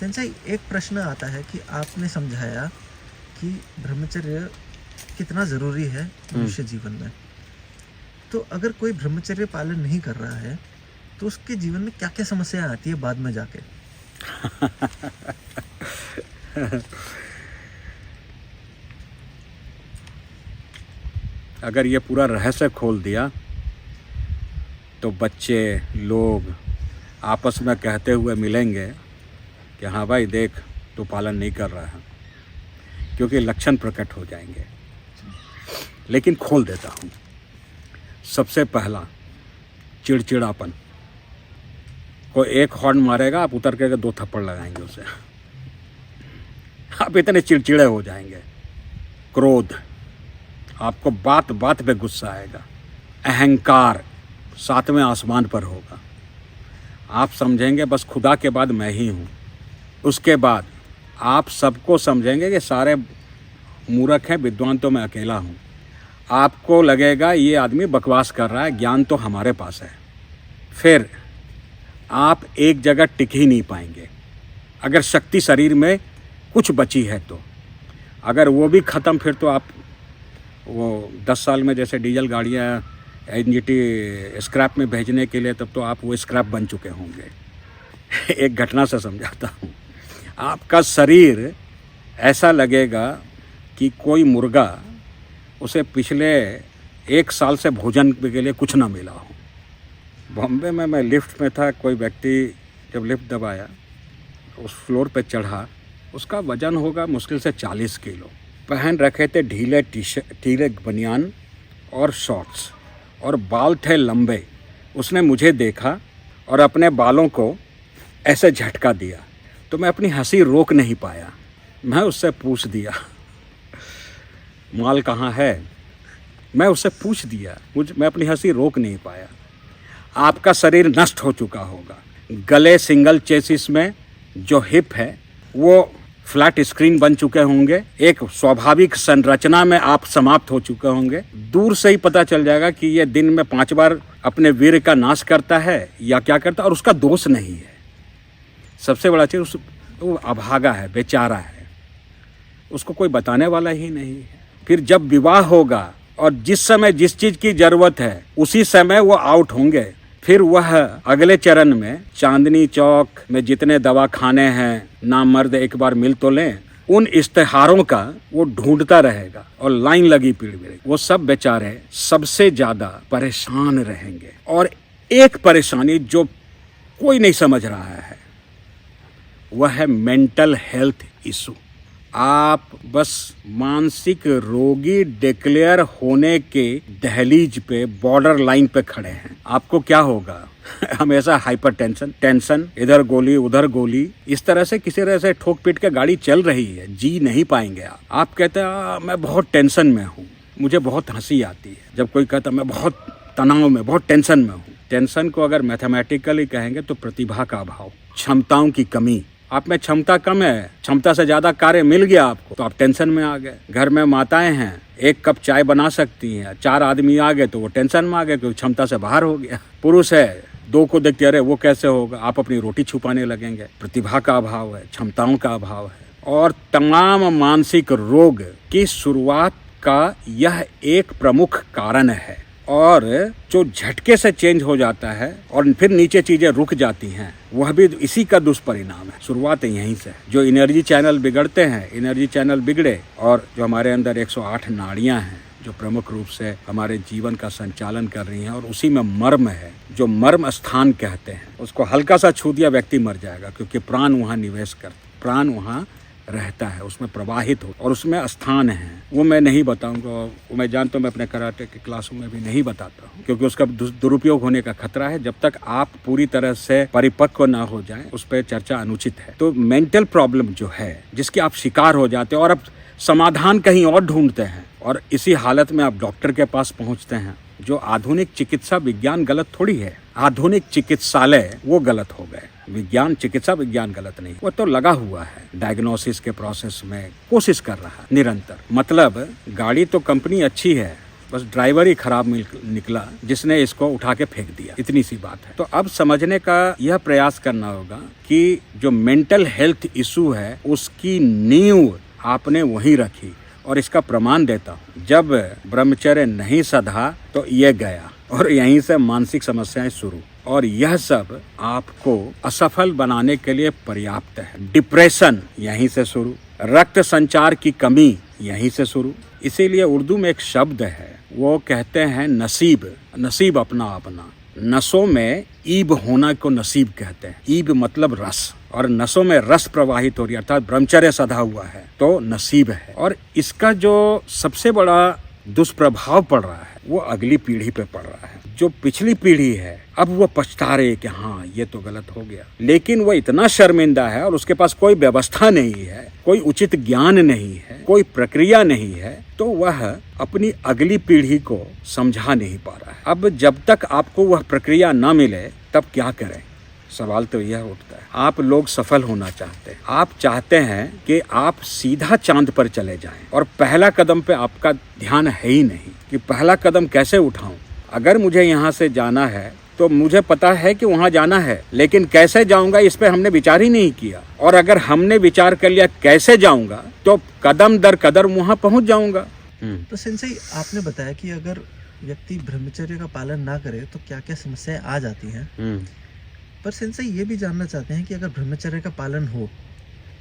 Sensei एक प्रश्न आता है कि आपने समझाया कि ब्रह्मचर्य कितना ज़रूरी है मनुष्य जीवन में। तो अगर कोई ब्रह्मचर्य पालन नहीं कर रहा है तो उसके जीवन में क्या-क्या समस्याएँ आती है बाद में जाके? अगर ये पूरा रहस्य खोल दिया तो बच्चे लोग आपस में कहते हुए मिलेंगे कि हाँ भाई देख तू पालन नहीं कर रहा है, क्योंकि लक्षण प्रकट हो जाएंगे। लेकिन खोल देता हूँ। सबसे पहला, चिड़चिड़ापन। कोई एक हॉर्न मारेगा, आप उतर के 2 थप्पड़ लगाएंगे उसे, आप इतने चिड़चिड़े हो जाएंगे। क्रोध, आपको बात बात पे गुस्सा आएगा। अहंकार 7वें आसमान पर होगा, आप समझेंगे बस खुदा के बाद मैं ही हूँ। उसके बाद आप सबको समझेंगे कि सारे मूर्ख हैं, विद्वान तो मैं अकेला हूँ। आपको लगेगा ये आदमी बकवास कर रहा है, ज्ञान तो हमारे पास है। फिर आप एक जगह टिक ही नहीं पाएंगे। अगर शक्ति शरीर में कुछ बची है तो, अगर वो भी ख़त्म, फिर तो आप वो 10 साल में जैसे डीजल गाड़ियाँ एनजीटी स्क्रैप में भेजने के लिए, तब तो आप वो स्क्रैप बन चुके होंगे। एक घटना से समझाता हूँ। आपका शरीर ऐसा लगेगा कि कोई मुर्गा, उसे पिछले 1 साल से भोजन के लिए कुछ ना मिला हो। बॉम्बे में मैं लिफ्ट में था, कोई व्यक्ति जब लिफ्ट दबाया, उस फ्लोर पे चढ़ा, उसका वज़न होगा मुश्किल से 40 किलो। पहन रखे थे ढीले बनियान और शॉर्ट्स, और बाल थे लंबे। उसने मुझे देखा और अपने बालों को ऐसे झटका दिया, तो मैं अपनी हंसी रोक नहीं पाया। मैं उससे पूछ दिया, माल कहाँ है? मैं उससे पूछ दिया, मैं अपनी हंसी रोक नहीं पाया। आपका शरीर नष्ट हो चुका होगा। गले सिंगल चेसिस में जो हिप है वो फ्लैट स्क्रीन बन चुके होंगे। एक स्वाभाविक संरचना में आप समाप्त हो चुके होंगे। दूर से ही पता चल जाएगा कि ये दिन में 5 बार अपने वीर्य का नाश करता है या क्या करता है, और उसका दोष नहीं है। सबसे बड़ा चीज़, वो अभागा है, बेचारा है, उसको कोई बताने वाला ही नहीं है। फिर जब विवाह होगा और जिस समय जिस चीज़ की ज़रूरत है उसी समय वो आउट होंगे। फिर वह अगले चरण में चांदनी चौक में जितने दवा खाने हैं, नामर्द एक बार मिल तो लें, उन इश्तेहारों का वो ढूंढता रहेगा और लाइन लगी पीढ़ी। वो सब बेचारे सबसे ज़्यादा परेशान रहेंगे। और एक परेशानी जो कोई नहीं समझ रहा है, वह है मेंटल हेल्थ इशू। आप बस मानसिक रोगी डिक्लेयर होने के दहलीज पे, बॉर्डर लाइन पे खड़े हैं। आपको क्या होगा? हमेशा हाइपर टेंशन, इधर गोली उधर गोली, इस तरह से किसी तरह से ठोक पीट के गाड़ी चल रही है, जी नहीं पाएंगे आप कहते हैं मैं बहुत टेंशन में हूँ, मुझे बहुत हंसी आती है जब कोई कहता मैं बहुत तनाव में, बहुत टेंशन में हूँ। टेंशन को अगर मैथमेटिकली कहेंगे तो प्रतिभा का अभाव, क्षमताओं की कमी। आप में क्षमता कम है, क्षमता से ज़्यादा कार्य मिल गया आपको तो आप टेंशन में आ गए। घर में माताएं हैं, 1 कप चाय बना सकती हैं, 4 आदमी आ गए तो वो टेंशन में आ गए क्योंकि क्षमता से बाहर हो गया। पुरुष है, 2 को देखते अरे वो कैसे होगा, आप अपनी रोटी छुपाने लगेंगे। प्रतिभा का अभाव है, क्षमताओं का अभाव है। और तमाम मानसिक रोग की शुरुआत का यह एक प्रमुख कारण है। और जो झटके से चेंज हो जाता है और फिर नीचे चीज़ें रुक जाती हैं, वह भी इसी का दुष्परिणाम है। शुरुआत यहीं से। जो एनर्जी चैनल बिगड़ते हैं, एनर्जी चैनल बिगड़े, और जो हमारे अंदर 108 नाड़ियां हैं जो प्रमुख रूप से हमारे जीवन का संचालन कर रही हैं, और उसी में मर्म है, जो मर्म स्थान कहते हैं, उसको हल्का सा छू दिया व्यक्ति मर जाएगा, क्योंकि प्राण वहाँ निवेश करते, प्राण वहाँ रहता है, उसमें प्रवाहित हो, और उसमें स्थान है। वो मैं नहीं बताऊंगा, वो मैं जानता हूँ, मैं अपने कराटे के क्लासों में भी नहीं बताता हूँ, क्योंकि उसका दुरुपयोग होने का खतरा है। जब तक आप पूरी तरह से परिपक्व ना हो जाएं, उस पर चर्चा अनुचित है। तो मेंटल प्रॉब्लम जो है, जिसके आप शिकार हो जाते हैं और अब समाधान कहीं और ढूंढते हैं, और इसी हालत में आप डॉक्टर के पास पहुँचते हैं। जो आधुनिक चिकित्सा विज्ञान गलत थोड़ी है, आधुनिक चिकित्सालय वो गलत हो गए। विज्ञान, चिकित्सा विज्ञान गलत नहीं, वो तो लगा हुआ है डायग्नोसिस के प्रोसेस में, कोशिश कर रहा है निरंतर। मतलब गाड़ी तो कंपनी अच्छी है, बस ड्राइवर ही खराब निकला जिसने इसको उठा के फेंक दिया, इतनी सी बात है। तो अब समझने का यह प्रयास करना होगा कि जो मेंटल हेल्थ इशू है उसकी नींव आपने वहीं रखी, और इसका प्रमाण देता हूँ। जब ब्रह्मचर्य नहीं सधा तो ये गया, और यहीं से मानसिक समस्याएं शुरू, और यह सब आपको असफल बनाने के लिए पर्याप्त है। डिप्रेशन यहीं से शुरू, रक्त संचार की कमी यहीं से शुरू। इसीलिए उर्दू में एक शब्द है, वो कहते हैं नसीब, नसीब अपना अपना। नसों में ईब होना को नसीब कहते हैं। ईब मतलब रस, और नसों में रस प्रवाहित हो रही है, अर्थात ब्रह्मचर्य सधा हुआ है तो नसीब है। और इसका जो सबसे बड़ा दुष्प्रभाव पड़ रहा है वो अगली पीढ़ी पे पड़ रहा है। जो पिछली पीढ़ी है अब वो पछता रहे कि हाँ ये तो गलत हो गया, लेकिन वो इतना शर्मिंदा है और उसके पास कोई व्यवस्था नहीं है, कोई उचित ज्ञान नहीं है, कोई प्रक्रिया नहीं है, तो वह अपनी अगली पीढ़ी को समझा नहीं पा रहा है। अब जब तक आपको वह प्रक्रिया ना मिले तब क्या करें? सवाल तो यह उठता है। आप लोग सफल होना चाहते हैं, आप चाहते हैं कि आप सीधा चांद पर चले जाएं, और पहला कदम पे आपका ध्यान है ही नहीं कि पहला कदम कैसे उठाऊं। अगर मुझे यहाँ से जाना है तो मुझे पता है कि वहाँ जाना है, लेकिन कैसे जाऊंगा इस पे हमने विचार ही नहीं किया, और अगर हमने विचार कर लिया कैसे जाऊंगा तो कदम दर कदम वहाँ पहुँच जाऊंगा। तो सेंसेई, आपने बताया कि अगर व्यक्ति ब्रह्मचर्य का पालन ना करे तो क्या क्या समस्याएं आ जाती हैं, पर सेंसेई ये भी जानना चाहते हैं कि अगर ब्रह्मचर्य का पालन हो,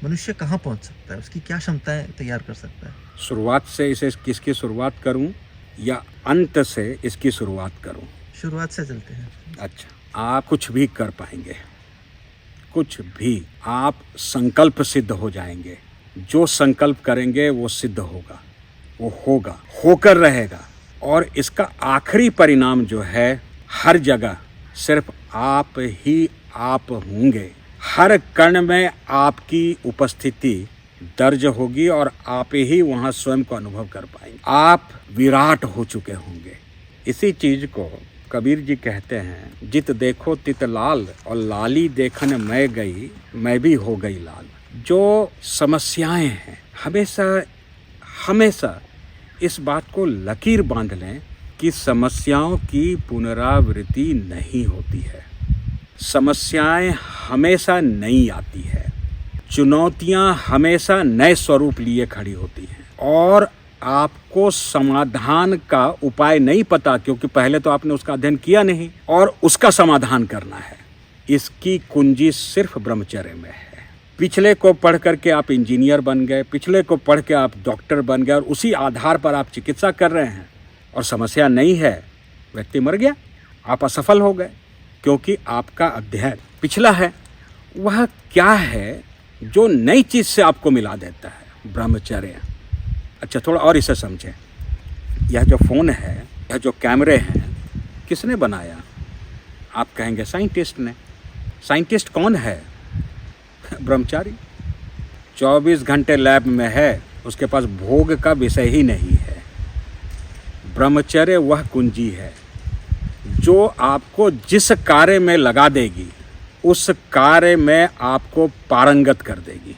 मनुष्य कहाँ पहुँच सकता है, उसकी क्या क्षमताएं तैयार कर सकता है? शुरुआत से इसे किसकी शुरुआत करूं या अंत से इसकी शुरुआत करूं? शुरुआत से चलते हैं। अच्छा, आप कुछ भी कर पाएंगे, कुछ भी। आप संकल्प सिद्ध हो जाएंगे। जो संकल्प करेंगे वो सिद्ध होगा, वो होगा, होकर रहेगा। और इसका आखिरी परिणाम जो है, हर जगह सिर्फ आप ही आप होंगे। हर कण में आपकी उपस्थिति दर्ज होगी और आप ही वहाँ स्वयं को अनुभव कर पाएंगे। आप विराट हो चुके होंगे। इसी चीज को कबीर जी कहते हैं, जित देखो तित लाल, और लाली देखन मैं गई, मैं भी हो गई लाल। जो समस्याएं हैं, हमेशा इस बात को लकीर बांध लें कि समस्याओं की पुनरावृत्ति नहीं होती है। समस्याएं हमेशा नई आती है, चुनौतियां हमेशा नए स्वरूप लिए खड़ी होती हैं, और आपको समाधान का उपाय नहीं पता क्योंकि पहले तो आपने उसका अध्ययन किया नहीं, और उसका समाधान करना है। इसकी कुंजी सिर्फ ब्रह्मचर्य में है। पिछले को पढ़ करके आप इंजीनियर बन गए, पिछले को पढ़ के आप डॉक्टर बन गए, और उसी आधार पर आप चिकित्सा कर रहे हैं, और समस्या नहीं है, व्यक्ति मर गया, आप असफल हो गए, क्योंकि आपका अध्ययन पिछला है। वह क्या है जो नई चीज से आपको मिला देता है? ब्रह्मचर्य। अच्छा, थोड़ा और इसे समझें। यह जो फोन है, यह जो कैमरे हैं, किसने बनाया? आप कहेंगे साइंटिस्ट ने। साइंटिस्ट कौन है? ब्रह्मचारी। 24 घंटे लैब में है, उसके पास भोग का विषय ही नहीं है। ब्रह्मचर्य वह कुंजी है जो आपको जिस कार्य में लगा देगी, उस कार्य में आपको पारंगत कर देगी।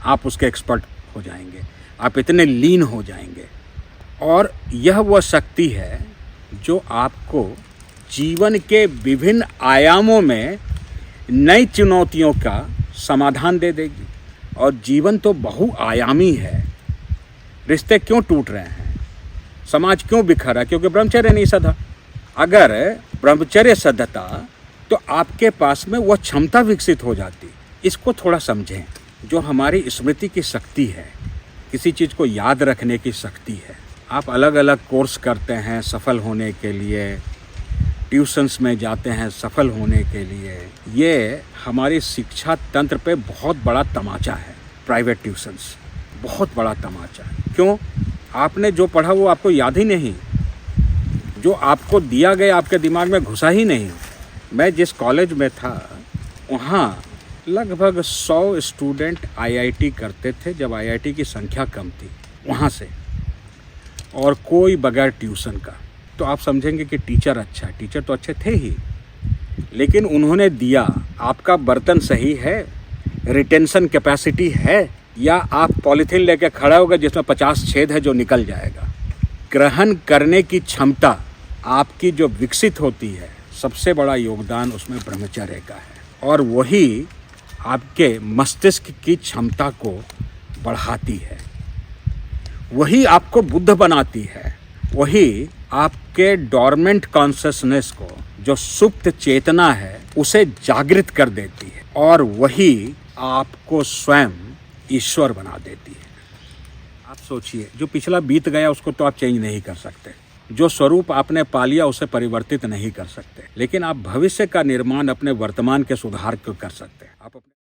आप उसके एक्सपर्ट हो जाएंगे, आप इतने लीन हो जाएंगे। और यह वह शक्ति है जो आपको जीवन के विभिन्न आयामों में नई चुनौतियों का समाधान दे देगी। और जीवन तो बहुआयामी है। रिश्ते क्यों टूट रहे हैं, समाज क्यों बिखर रहा है? क्योंकि ब्रह्मचर्य नहीं सधा। अगर ब्रह्मचर्य सधता तो आपके पास में वह क्षमता विकसित हो जाती। इसको थोड़ा समझें। जो हमारी स्मृति की शक्ति है, किसी चीज़ को याद रखने की शक्ति है। आप अलग अलग कोर्स करते हैं सफल होने के लिए, ट्यूशन्स में जाते हैं सफल होने के लिए। ये हमारी शिक्षा तंत्र पे बहुत बड़ा तमाचा है। प्राइवेट ट्यूशन्स बहुत बड़ा तमाचा है। क्यों? आपने जो पढ़ा वो आपको याद ही नहीं, जो आपको दिया गया आपके दिमाग में घुसा ही नहीं। मैं जिस कॉलेज में था वहाँ लगभग 100 स्टूडेंट आईआईटी करते थे, जब आईआईटी की संख्या कम थी वहाँ से, और कोई बगैर ट्यूशन का। तो आप समझेंगे कि टीचर अच्छा है। टीचर तो अच्छे थे ही, लेकिन उन्होंने दिया। आपका बर्तन सही है, रिटेंशन कैपेसिटी है, या आप पॉलीथीन लेके खड़ा होगा जिसमें 50 छेद है जो निकल जाएगा? ग्रहण करने की क्षमता आपकी जो विकसित होती है, सबसे बड़ा योगदान उसमें ब्रह्मचर्य का है, और वही आपके मस्तिष्क की क्षमता को बढ़ाती है, वही आपको बुद्ध बनाती है, वही आपके डॉर्मेंट कॉन्शसनेस को, जो सुप्त चेतना है, उसे जागृत कर देती है, और वही आपको स्वयं ईश्वर बना देती है। आप सोचिए, जो पिछला बीत गया उसको तो आप चेंज नहीं कर सकते, जो स्वरूप आपने पा लिया उसे परिवर्तित नहीं कर सकते, लेकिन आप भविष्य का निर्माण अपने वर्तमान के सुधार को कर सकते हैं। आप अपने